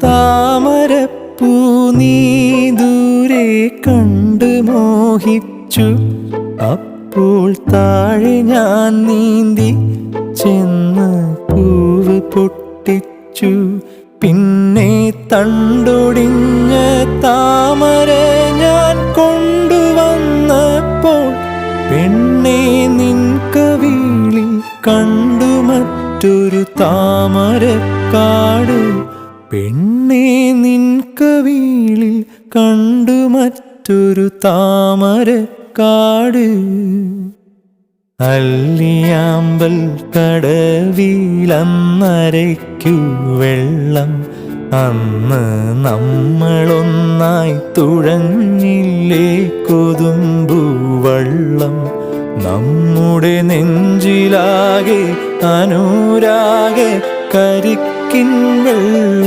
താമരപ്പൂ നീ ദൂരെ കണ്ട് മോഹിച്ചു. അപ്പോൾ താഴെ ഞാൻ നീന്തി ചെന്ന് പൂവ് പൊട്ടിച്ചു. പിന്നെ തണ്ടൊടിഞ്ഞ താമര ഞാൻ കൊണ്ടുവന്നപ്പോൾ പെണ്ണെ നിൻ കവിളിൽ കണ്ടു മറ്റൊരു താമരക്കാട്. പെണ്ണെ നിൻ കവിളിൽ കണ്ടു മറ്റൊരു താമരക്കാട്. അല്ലിയാമ്പൽ കടവിലന്നരയ്ക്കു വെള്ളം. അന്ന് നമ്മളൊന്നായി തുഴഞ്ഞില്ലേ കൊതുമ്പു വള്ളം. നമ്മുടെ നെഞ്ചിലാകെ അനുരാഗ കരിക്കിൻ വെള്ളം.